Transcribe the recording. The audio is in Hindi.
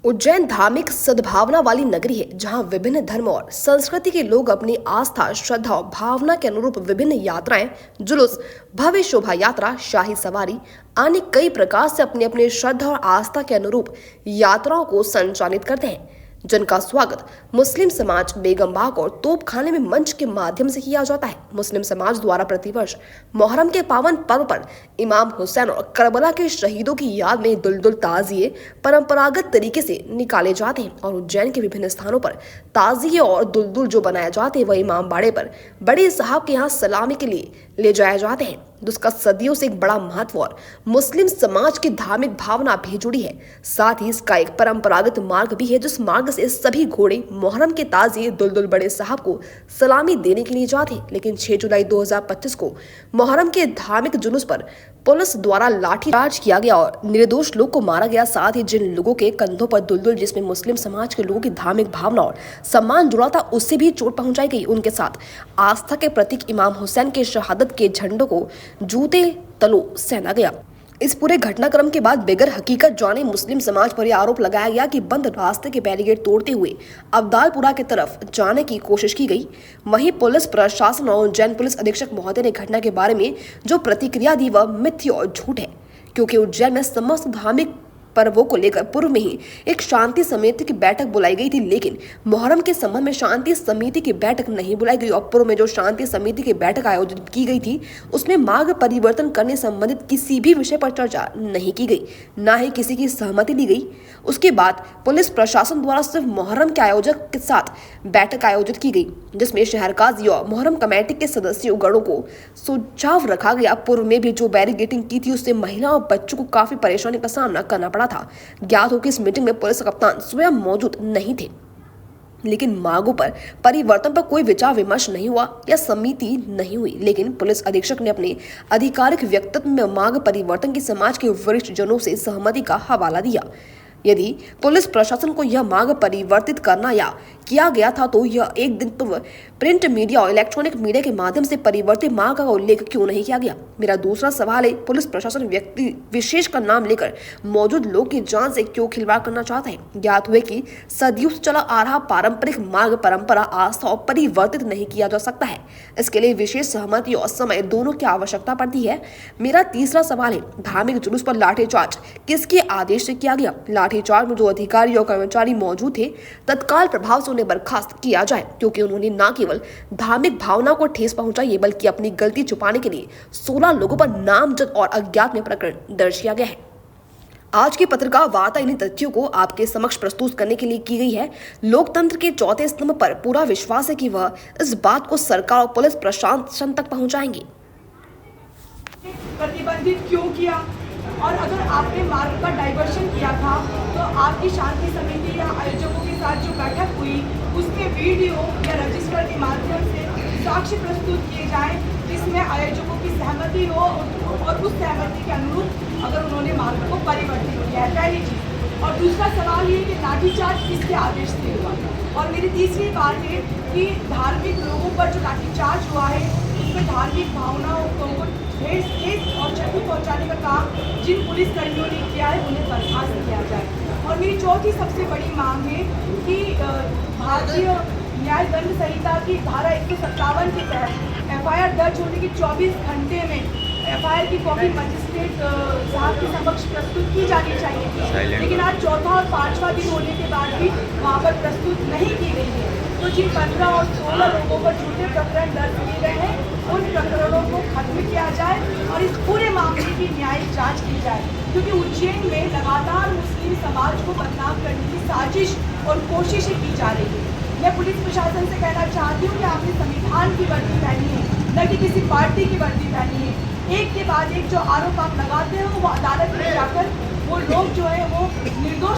उज्जैन धार्मिक सद्भावना वाली नगरी है, जहां विभिन्न धर्म और संस्कृति के लोग अपनी आस्था, श्रद्धा और भावना के अनुरूप विभिन्न यात्राएं, जुलूस, भव्य शोभा यात्रा, शाही सवारी, अन्य कई प्रकार से अपनी अपनी श्रद्धा और आस्था के अनुरूप यात्राओं को संचालित करते हैं, जिनका स्वागत मुस्लिम समाज, बेगम बाग और तोपखाने में मंच के माध्यम से किया जाता है। मुस्लिम समाज द्वारा प्रतिवर्ष मुहर्रम के पावन पर्व पर इमाम हुसैन और करबला के शहीदों की याद में दुलदुल ताजिए परंपरागत तरीके से निकाले जाते हैं और उज्जैन के विभिन्न स्थानों पर ताजिए और दुलदुल जो बनाए जाते हैं वह इमाम बाड़े पर बड़े साहब के यहाँ सलामी के लिए ले जाए जाते हैं, जिसका सदियों से एक बड़ा महत्व और मुस्लिम समाज की धार्मिक भावना भी जुड़ी है। साथ ही इसका एक परंपरागत मार्ग भी है, जिस मार्ग से सभी घोड़े मुहर्रम के ताजिए दुलदुल बड़े साहब को सलामी देने के लिए जाते हैं। लेकिन 6 जुलाई 2025 को मुहर्रम के धार्मिक जुलूस पर पुलिस द्वारा लाठीचार्ज किया गया और निर्दोष लोग को मारा गया। साथ ही जिन लोगों के कंधों पर दुलदुल, जिसमें मुस्लिम समाज के लोगों की धार्मिक भावना और सम्मान जुड़ा था, उससे भी चोट पहुंचाई गई। उनके साथ आस्था के प्रतीक इमाम हुसैन के शहादत के झंडों को जूते तलों सहना गया। इस पूरे घटनाक्रम के बाद बेगर हकीकत जाने मुस्लिम समाज पर यह आरोप लगाया गया कि बंद रास्ते के बैरिकेड तोड़ते हुए अब्दालपुरा की तरफ जाने की कोशिश की गई। वहीं पुलिस प्रशासन और उज्जैन पुलिस अधीक्षक महोदय ने घटना के बारे में जो प्रतिक्रिया दी वह मिथ्या और झूठ है, क्योंकि उज्जैन में समस्त धार्मिक पर्वों को लेकर पूर्व में ही एक शांति समिति की बैठक बुलाई गई थी, लेकिन मुहर्रम के संबंध में शांति समिति की बैठक नहीं बुलाई गई और पूर्व में जो शांति समिति की बैठक आयोजित की गई थी उसमें मार्ग परिवर्तन करने संबंधित किसी भी विषय पर चर्चा नहीं की गई, ना ही किसी की सहमति ली गई। उसके बाद पुलिस प्रशासन द्वारा सिर्फ मुहर्रम के आयोजक के साथ बैठक आयोजित की गई, जिसमें शहर काजी और मुहर्रम कमेटी के सदस्यों गणों को सुझाव रखा गया। पूर्व में भी जो बैरिकेडिंग की थी उससे महिला और बच्चों को काफी परेशानी का सामना करना पड़ा था। ज्ञात हो कि इस मीटिंग में पुलिस कप्तान स्वयं मौजूद नहीं थे, लेकिन मांगों पर परिवर्तन पर कोई विचार विमर्श नहीं हुआ या समिति नहीं हुई। लेकिन पुलिस अधीक्षक ने अपने आधिकारिक वक्तव्य में मांग परिवर्तन की समाज के वरिष्ठ जनों से सहमति का हवाला दिया। यदि पुलिस प्रशासन को यह मांग परिवर्तित करना या किया गया था तो यह एक दिन पूर्व प्रिंट मीडिया और इलेक्ट्रॉनिक मीडिया के माध्यम से परिवर्तित मांग का उल्लेख क्यों नहीं किया गया। मेरा दूसरा सवाल है, पुलिस प्रशासन व्यक्ति विशेष का नाम लेकर मौजूद लोग की जान से क्यों खिलवाड़ करना चाहता है। ज्ञात हुए कि सदियों से चला आ रहा पारंपरिक मार्ग, परंपरा, आस्था और परिवर्तित नहीं किया जा सकता है। इसके लिए विशेष सहमति और समय दोनों की आवश्यकता पड़ती है। मेरा तीसरा सवाल है, धार्मिक जुलूस पर लाठीचार्ज किसके आदेश से किया गया। लाठीचार्ज में जो अधिकारी और कर्मचारी मौजूद थे तत्काल प्रभाव से उन्हें बर्खास्त किया जाए, क्योंकि उन्होंने न केवल धार्मिक भावना को ठेस पहुंचाई है बल्कि अपनी गलती छुपाने के लिए 16 लोगों पर नामजद और अज्ञात में प्रकरण दर्ज किया गया है। आज की पत्रकार वार्ता इन्हीं तथ्यों को आपके समक्ष प्रस्तुत करने के लिए की गई है। लोकतंत्र के चौथे स्तंभ पर पूरा विश्वास है कि वह इस बात को सरकार और पुलिस प्रशासन तक पहुंचाएंगे। प्रतिबंधित क्यों किया, और अगर आपने मार्ग का डाइवर्शन किया था तो आपकी शांति समिति या आयोजकों के साथ जो बैठक हुई उसके वीडियो या रजिस्टर के माध्यम से साक्ष्य प्रस्तुत किए जाएं, जिसमें आयोजकों की सहमति हो और उस सहमति के अनुरूप अगर उन्होंने मार्ग को परिवर्तित किया है, पहली चीज़। और दूसरा सवाल ये कि लाठीचार्ज किसके आदेश से हुआ। और मेरी तीसरी बात है कि धार्मिक लोगों पर जो लाठीचार्ज हुआ है उसमें धार्मिक भावनाओं को ठेस और क्षति पहुंचाने का काम जिन पुलिसकर्मियों ने किया है उन्हें बर्खास्त किया जाए। और मेरी चौथी सबसे बड़ी मांग है कि भारतीय न्याय दंड संहिता की धारा 157 के तहत FIR दर्ज होने के 24 घंटे में FIR की कॉपी मजिस्ट्रेट साहब के समक्ष प्रस्तुत की जानी चाहिए, लेकिन आज चौथा और पांचवा दिन होने के बाद भी वहाँ पर प्रस्तुत नहीं की गई है। तो जिन 15 और 16 लोगों पर झूठे प्रकरण दर्ज किए गए हैं उन प्रकरणों को खत्म किया जाए और इस पूरे मामले की न्यायिक जांच की जाए, क्योंकि उज्जैन में लगातार मुस्लिम समाज को बदनाम करने की साजिश और कोशिशें की जा रही है। मैं पुलिस प्रशासन से कहना चाहती हूँ कि आपने संविधान की वर्दी पहनी है, न कि किसी पार्टी की वर्दी पहनी है। एक के बाद एक जो आरोप आप लगाते हो वो अदालत में जाकर वो लोग जो है वो निर्दोष